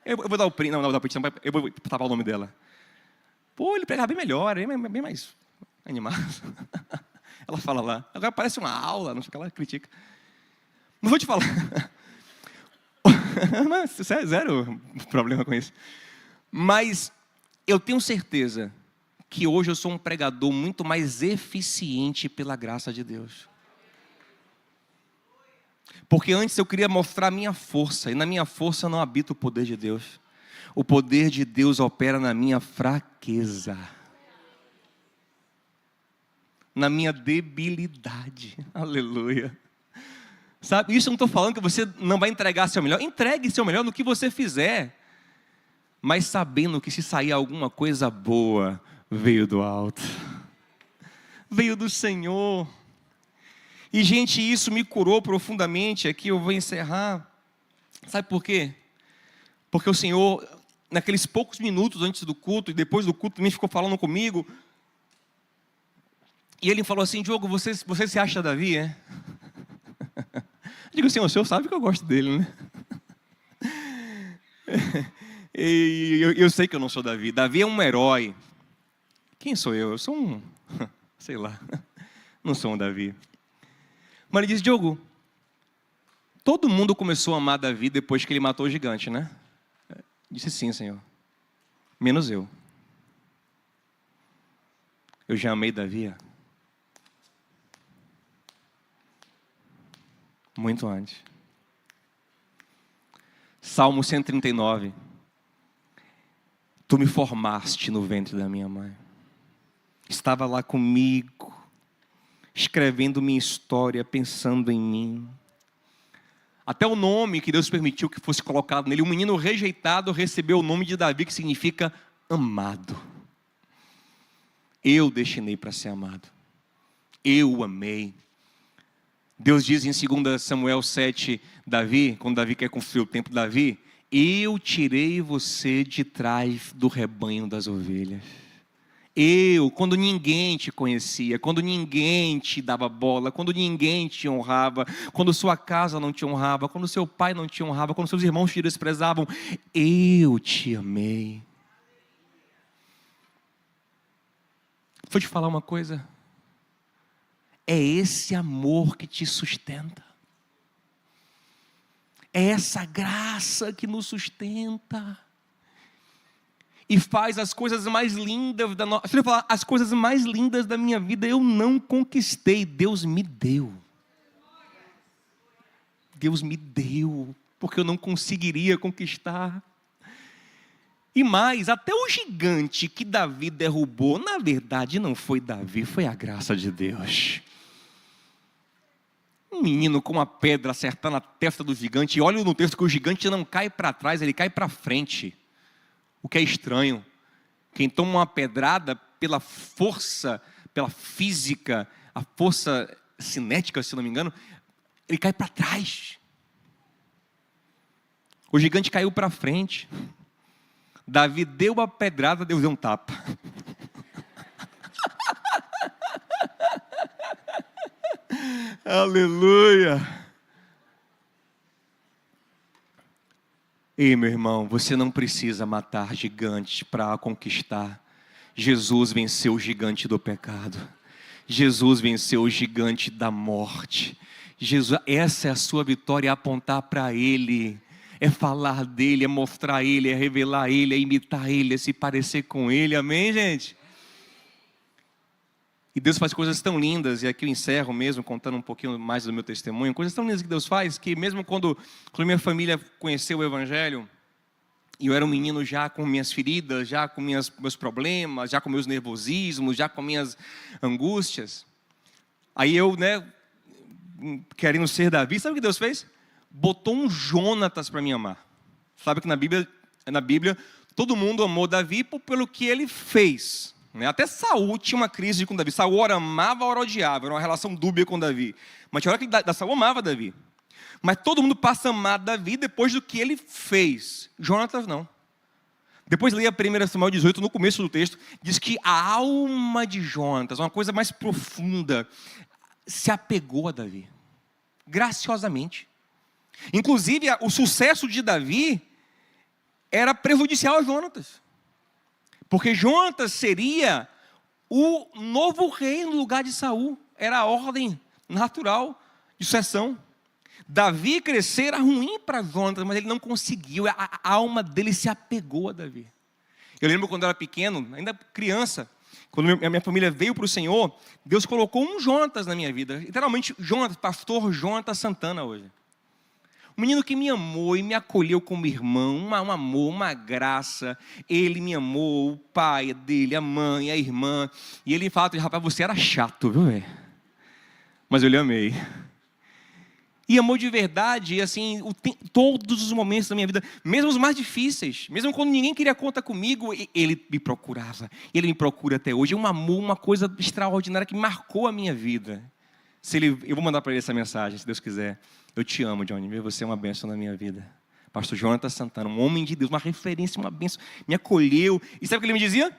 Speaker 1: Eu vou dar o print, não vou dar o print, não, eu vou tapar o nome dela. Pô, ele pregava bem melhor, bem mais animado. Ela fala lá, agora parece uma aula, não sei o que ela critica. Mas vou te falar. Mas, zero problema com isso. Mas eu tenho certeza que hoje eu sou um pregador muito mais eficiente pela graça de Deus. Porque antes eu queria mostrar a minha força, e na minha força não habita o poder de Deus. O poder de Deus opera na minha fraqueza, na minha debilidade. Aleluia. Sabe, isso eu não estou falando que você não vai entregar seu melhor. Entregue seu melhor no que você fizer, mas sabendo que se sair alguma coisa boa, veio do alto, veio do Senhor. E gente, isso me curou profundamente. Aqui eu vou encerrar. Sabe por quê? Porque o Senhor, naqueles poucos minutos antes do culto e depois do culto, também ficou falando comigo. E Ele falou assim: Diogo, você se acha Davi, é? Eu digo assim: o Senhor sabe que eu gosto dele, né? E eu sei que eu não sou Davi. Davi é um herói. Quem sou eu? Eu sou um... sei lá. Não sou um Davi. Mas ele disse: Diogo, todo mundo começou a amar Davi depois que ele matou o gigante, né? Eu disse: sim, Senhor. Menos eu. Eu já amei Davi muito antes. Salmo 139. Tu me formaste no ventre da minha mãe. Estava lá comigo, escrevendo minha história, pensando em mim. Até o nome que Deus permitiu que fosse colocado nele, um menino rejeitado, recebeu o nome de Davi, que significa amado. Eu destinei para ser amado. Eu o amei. Deus diz em 2 Samuel 7, Davi, quando Davi quer construir o templo de Davi: eu tirei você de trás do rebanho das ovelhas. Eu, quando ninguém te conhecia, quando ninguém te dava bola, quando ninguém te honrava, quando sua casa não te honrava, quando seu pai não te honrava, quando seus irmãos te desprezavam, eu te amei. Vou te falar uma coisa. É esse amor que te sustenta. É essa graça que nos sustenta. E faz as coisas mais lindas da nossa... Se eu falar, as coisas mais lindas da minha vida eu não conquistei, Deus me deu. Deus me deu, porque eu não conseguiria conquistar. E mais, até o gigante que Davi derrubou, na verdade não foi Davi, foi a graça de Deus. Um menino com uma pedra acertando a testa do gigante, e olha no texto que o gigante não cai para trás, ele cai para frente. O que é estranho, quem toma uma pedrada pela força, pela física, a força cinética, se não me engano, ele cai para trás. O gigante caiu para frente. Davi deu a pedrada, Deus deu um tapa. Aleluia. Ei, meu irmão, você não precisa matar gigantes para conquistar. Jesus venceu o gigante do pecado. Jesus venceu o gigante da morte. Jesus, essa é a sua vitória, é apontar para Ele. É falar dEle, é mostrar Ele, é revelar Ele, é imitar Ele, é se parecer com Ele. Amém, gente? E Deus faz coisas tão lindas, e aqui eu encerro mesmo, contando um pouquinho mais do meu testemunho. Coisas tão lindas que Deus faz, que mesmo quando minha família conheceu o Evangelho, e eu era um menino já com minhas feridas, já com meus problemas, já com meus nervosismos, já com minhas angústias. Aí eu, querendo ser Davi, sabe o que Deus fez? Botou um Jonatas para me amar. Sabe que na Bíblia, todo mundo amou Davi pelo que ele fez. né? Até Saul tinha uma crise com Davi. Saul ora amava, ora odiava. Era uma relação dúbia com Davi. Mas tinha hora que Saul amava Davi. Mas todo mundo passa a amar Davi depois do que ele fez. Jonatas não. Depois leia 1 Samuel 18, no começo do texto, diz que a alma de Jonatas, uma coisa mais profunda, se apegou a Davi. Graciosamente. Inclusive, o sucesso de Davi era prejudicial a Jonatas. Porque Jonatas seria o novo rei no lugar de Saul. Era a ordem natural de sucessão. Davi crescer era ruim para Jonatas, mas ele não conseguiu. A alma dele se apegou a Davi. Eu lembro quando eu era pequeno, ainda criança, quando a minha família veio para o Senhor, Deus colocou um Jonatas na minha vida. Literalmente, Jonatas, pastor Jonatas Santana hoje. Um menino que me amou e me acolheu como irmão, um amor, uma graça. Ele me amou, o pai dele, a mãe, a irmã. E ele fala, rapaz, você era chato, viu, velho? Mas eu lhe amei. E amou de verdade, assim, todos os momentos da minha vida, mesmo os mais difíceis, mesmo quando ninguém queria conta comigo, ele me procurava. Ele me procura até hoje. É um amor, uma coisa extraordinária que marcou a minha vida. Eu vou mandar para ele essa mensagem, se Deus quiser. Eu te amo, Johnny. Você é uma bênção na minha vida. Pastor Jonatas Santana, um homem de Deus, uma referência, uma bênção. Me acolheu. E sabe o que ele me dizia?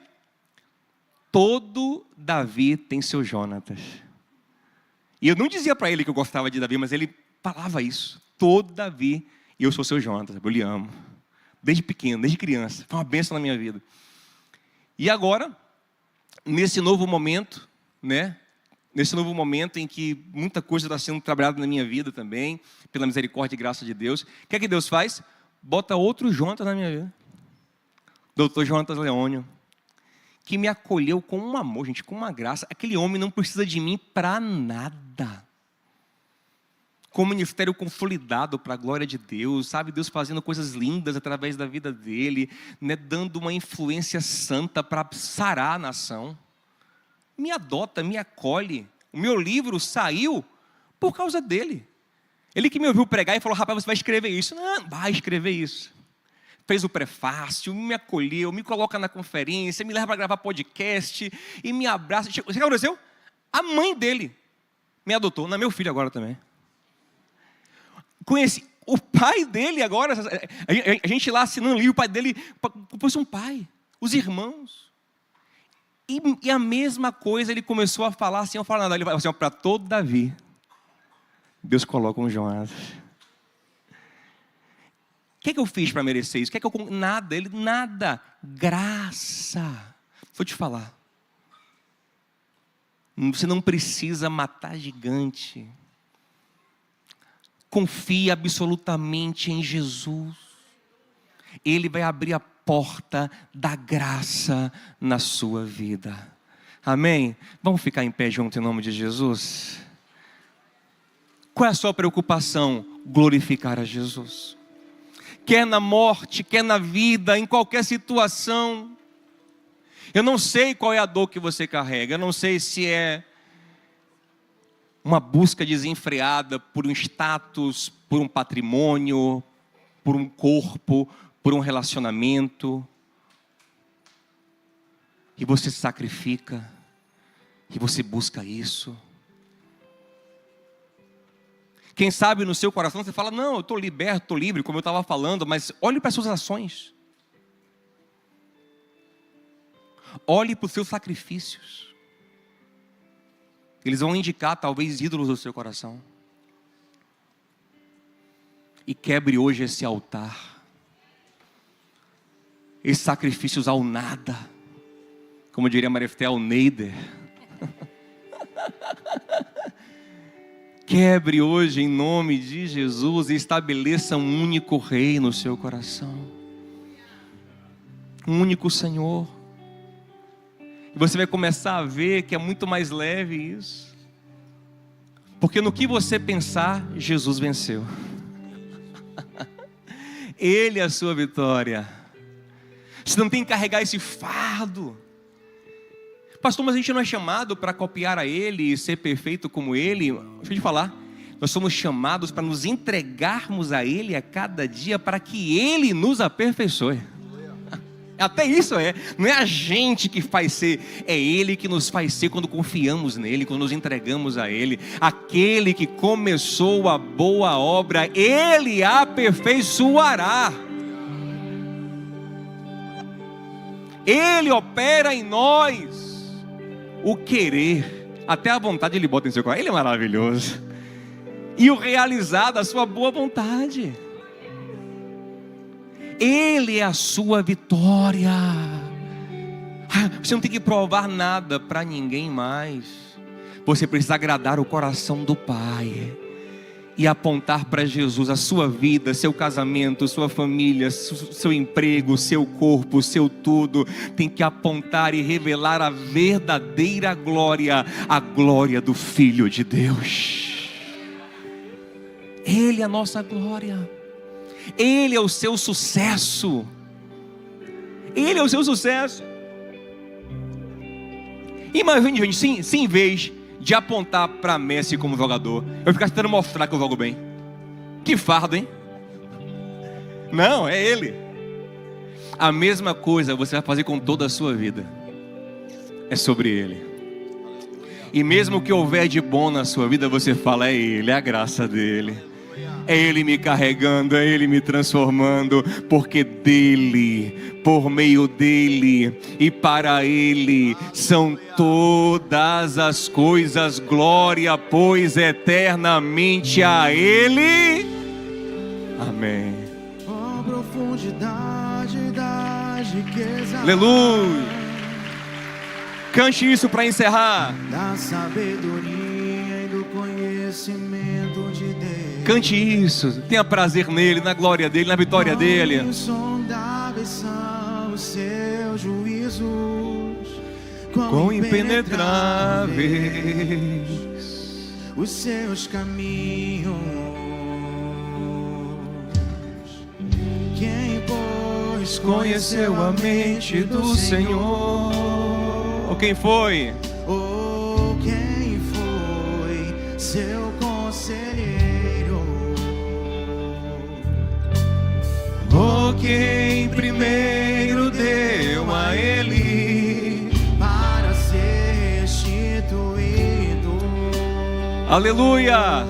Speaker 1: Todo Davi tem seu Jonatas. E eu não dizia para ele que eu gostava de Davi, mas ele falava isso. Todo Davi, e eu sou seu Jonatas. Eu lhe amo. Desde pequeno, desde criança. Foi uma bênção na minha vida. E agora, nesse novo momento, né? Nesse novo momento em que muita coisa está sendo trabalhada na minha vida também, pela misericórdia e graça de Deus. O que é que Deus faz? Bota outro Jonatas na minha vida. Doutor Jonatas Leônio, que me acolheu com um amor, gente, com uma graça. Aquele homem não precisa de mim para nada. Com o ministério consolidado para a glória de Deus, sabe? Deus fazendo coisas lindas através da vida dele, né? Dando uma influência santa para sarar a nação. Me adota, me acolhe. O meu livro saiu por causa dele. Ele que me ouviu pregar e falou, rapaz, você vai escrever isso. Não, vai escrever isso. Fez o prefácio, me acolheu, me coloca na conferência, me leva para gravar podcast e me abraça. Sabe o que aconteceu? A mãe dele me adotou, não é meu filho agora também. Conheci o pai dele agora, a gente lá assinando livro, o pai dele fosse um pai, os irmãos. E a mesma coisa ele começou a falar assim, eu falo nada, ele vai assim, para todo Davi, Deus coloca um Jonatas. O que é que eu fiz para merecer isso? Nada, nada, graça. Vou te falar, você não precisa matar gigante, confia absolutamente em Jesus, Ele vai abrir a porta da graça na sua vida. Amém? Vamos ficar em pé junto em nome de Jesus? Qual é a sua preocupação? Glorificar a Jesus. Quer na morte, quer na vida, em qualquer situação. Eu não sei qual é a dor que você carrega. Eu não sei se é uma busca desenfreada por um status, por um patrimônio, por um corpo, por um relacionamento, e você se sacrifica, e você busca isso. Quem sabe no seu coração você fala, não, eu estou liberto, estou livre, como eu estava falando, mas olhe para as suas ações. Olhe para os seus sacrifícios. Eles vão indicar talvez ídolos do seu coração. E quebre hoje esse altar. Esses sacrifícios ao nada. Como diria Marefté, ao neider. Quebre hoje em nome de Jesus e estabeleça um único rei no seu coração. Um único Senhor. E você vai começar a ver que é muito mais leve isso. Porque no que você pensar, Jesus venceu. Ele é a sua vitória. Você não tem que carregar esse fardo. Pastor, mas a gente não é chamado para copiar a Ele e ser perfeito como Ele. Deixa eu te falar. Nós somos chamados para nos entregarmos a Ele a cada dia para que Ele nos aperfeiçoe. Até isso não é a gente que faz ser, é Ele que nos faz ser quando confiamos nele, quando nos entregamos a Ele. Aquele que começou a boa obra, Ele a aperfeiçoará. Ele opera em nós o querer, até a vontade Ele bota em seu coração. Ele é maravilhoso. E o realizar da sua boa vontade. Ele é a sua vitória. Você não tem que provar nada para ninguém mais. Você precisa agradar o coração do Pai e apontar para Jesus a sua vida, seu casamento, sua família, seu emprego, seu corpo, seu tudo. Tem que apontar e revelar a verdadeira glória, a glória do Filho de Deus. Ele é a nossa glória. Ele é o seu sucesso. Ele é o seu sucesso. Imagine, gente, se em vez de apontar para Messi como jogador, eu ficasse tentando mostrar que eu jogo bem. Que fardo, hein? Não, é Ele. A mesma coisa você vai fazer com toda a sua vida. É sobre Ele. E mesmo que houver de bom na sua vida, você fala, é Ele, é a graça dEle. É Ele me carregando, é Ele me transformando, porque dEle, por meio dEle e para Ele são todas as coisas. Glória, pois, eternamente a Ele. Amém.
Speaker 2: Oh, profundidade das riquezas.
Speaker 1: Aleluia. Cante isso para encerrar.
Speaker 2: Da sabedoria e do conhecimento de Deus.
Speaker 1: Cante isso, tenha prazer nele, na glória dele, na vitória dele.
Speaker 2: Insondáveis são os seus juízos,
Speaker 1: Quão impenetráveis
Speaker 2: os seus caminhos. Quem, pois,
Speaker 1: conheceu a mente do Senhor? Ou quem foi?
Speaker 2: Ou quem foi seu conselheiro?
Speaker 1: Ou quem primeiro deu a Ele
Speaker 2: para ser restituído?
Speaker 1: Aleluia!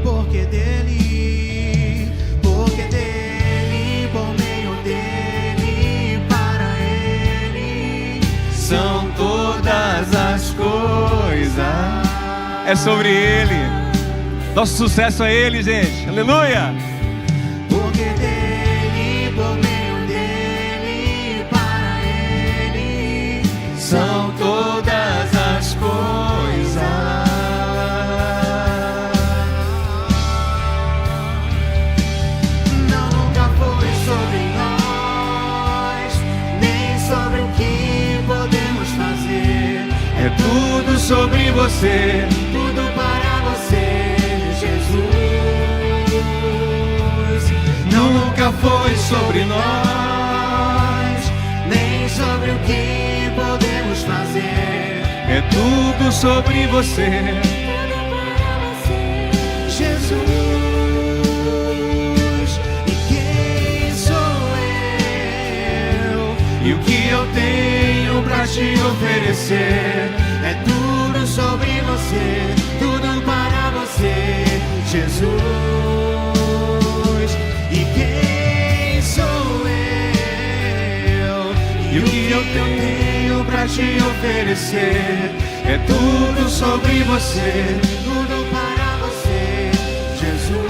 Speaker 2: Porque dele, por meio dele, para ele
Speaker 1: São todas as coisas. É sobre Ele. Nosso sucesso é Ele, gente. Aleluia!
Speaker 2: Porque dele, por meio dele, para ele
Speaker 1: São todas as coisas.
Speaker 2: Não, nunca foi sobre nós, nem sobre o que podemos fazer.
Speaker 1: É tudo sobre você.
Speaker 2: Tudo para você, Jesus.
Speaker 1: Nunca foi sobre nós,
Speaker 2: Nem sobre o que podemos fazer.
Speaker 1: é tudo sobre você.
Speaker 2: Jesus. E quem sou eu?
Speaker 1: E o que eu tenho pra te oferecer?
Speaker 2: É tudo sobre você, tudo para você, Jesus. E quem sou eu?
Speaker 1: E o que eu tenho pra te oferecer? É tudo sobre você.
Speaker 2: Tudo para você, Jesus.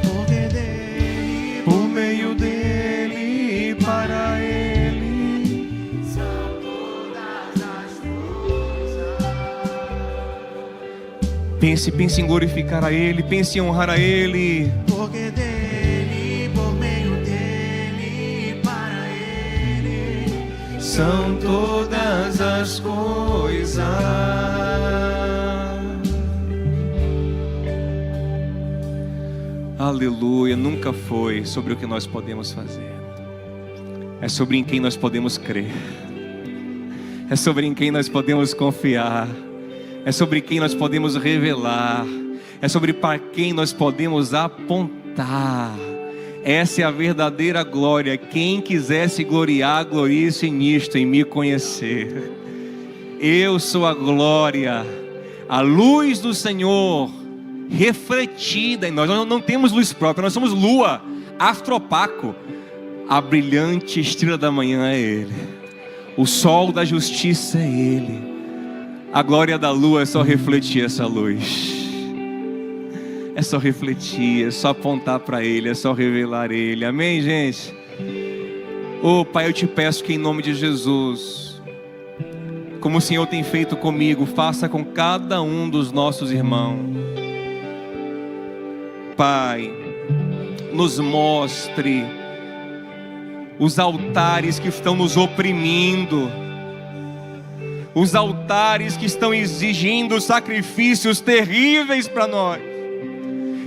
Speaker 2: Porque dele,
Speaker 1: Por meio dele e para ele.
Speaker 2: são todas as coisas.
Speaker 1: Pense em glorificar a Ele, pense em honrar a Ele.
Speaker 2: Porque dele, por meio dele, para ele
Speaker 1: São todas as coisas. Aleluia, nunca foi sobre o que nós podemos fazer. É sobre em quem nós podemos crer. É sobre em quem nós podemos confiar. É sobre quem nós podemos revelar. É sobre para quem nós podemos apontar. Essa é a verdadeira glória. Quem quiser se gloriar, glorie-se nisto, em me conhecer. Eu sou a glória, a luz do Senhor refletida em nós. Nós não temos luz própria, nós somos lua, astro opaco. A brilhante estrela da manhã é Ele, o sol da justiça é Ele. A glória da lua é só refletir essa luz. É só refletir, é só apontar para Ele, é só revelar Ele. Amém, gente? Oh, Pai, eu te peço que em nome de Jesus, como o Senhor tem feito comigo, faça com cada um dos nossos irmãos. Pai, nos mostre os altares que estão nos oprimindo, os altares que estão exigindo sacrifícios terríveis para nós,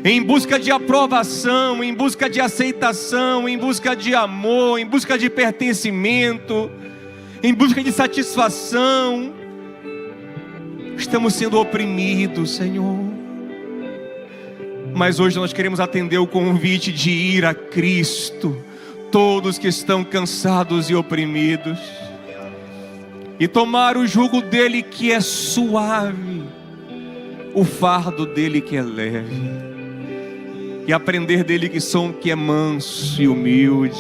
Speaker 1: em busca de aprovação, em busca de aceitação, em busca de amor, em busca de pertencimento, em busca de satisfação. Estamos sendo oprimidos, Senhor. Mas hoje nós queremos atender o convite de ir a Cristo, todos que estão cansados e oprimidos, e tomar o jugo dele que é suave, o fardo dele que é leve, e aprender dele que é manso e humilde,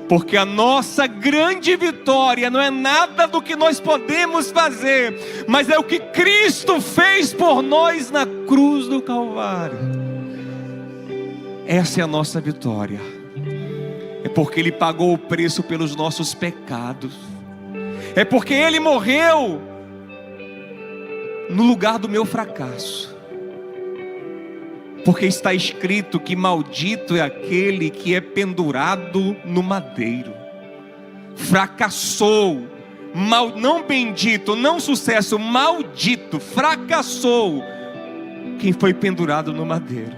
Speaker 1: porque a nossa grande vitória não é nada do que nós podemos fazer, mas é o que Cristo fez por nós na cruz do Calvário. Essa é a nossa vitória, é porque Ele pagou o preço pelos nossos pecados, é porque Ele morreu no lugar do meu fracasso, porque está escrito que maldito é aquele que é pendurado no madeiro. Fracassou, não bendito, não sucesso, maldito, fracassou quem foi pendurado no madeiro.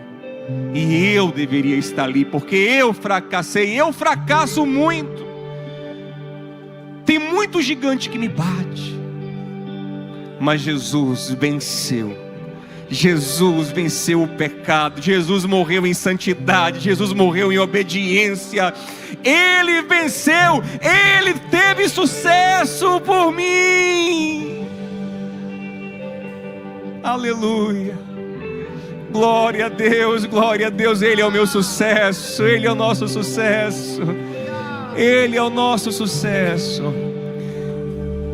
Speaker 1: E eu deveria estar ali, porque eu fracassei, eu fracasso muito. Tem muito gigante que me bate, mas Jesus venceu. Jesus venceu o pecado, Jesus morreu em santidade, Jesus morreu em obediência, Ele venceu, Ele teve sucesso por mim. Aleluia, glória a Deus, Ele é o meu sucesso, Ele é o nosso sucesso, Ele é o nosso sucesso.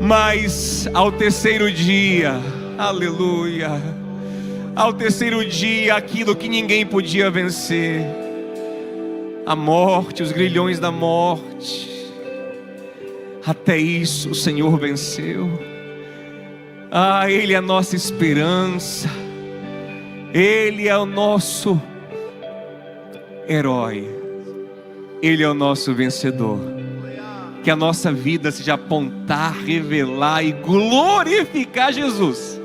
Speaker 1: Mas ao terceiro dia, aleluia, ao terceiro dia, aquilo que ninguém podia vencer, a morte, os grilhões da morte, até isso o Senhor venceu. Ele é a nossa esperança, Ele é o nosso herói, Ele é o nosso vencedor. Que a nossa vida seja apontar, revelar e glorificar Jesus,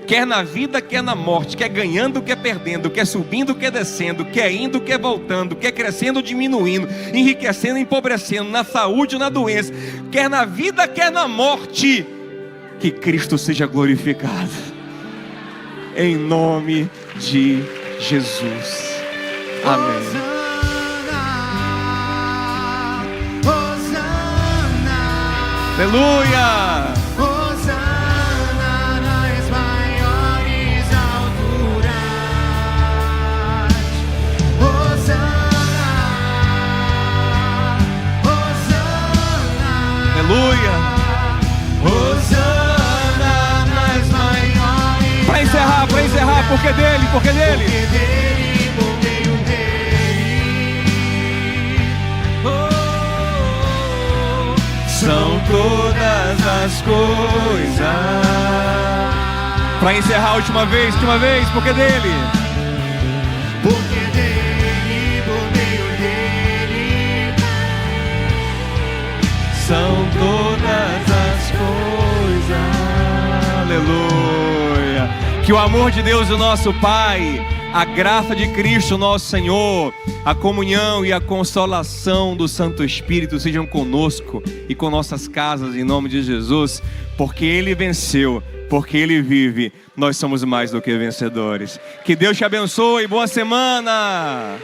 Speaker 1: quer na vida, quer na morte, quer ganhando, quer perdendo, quer subindo, quer descendo, quer indo, quer voltando, quer crescendo, diminuindo, enriquecendo, empobrecendo, na saúde ou na doença, quer na vida, quer na morte, que Cristo seja glorificado, em nome de Jesus, amém. Aleluia! Aleluia!
Speaker 2: Hosana nas maiores.
Speaker 1: Para encerrar, porque dele,
Speaker 2: Porque dele, por meio dele, são todas as coisas.
Speaker 1: Para encerrar, última vez, porque dele.
Speaker 2: Porque dele, por meio dele,
Speaker 1: São todas as coisas. Aleluia. Que o amor de Deus, o nosso Pai, a graça de Cristo, nosso Senhor, a comunhão e a consolação do Santo Espírito sejam conosco e com nossas casas, em nome de Jesus, porque Ele venceu, porque Ele vive, nós somos mais do que vencedores. Que Deus te abençoe, boa semana.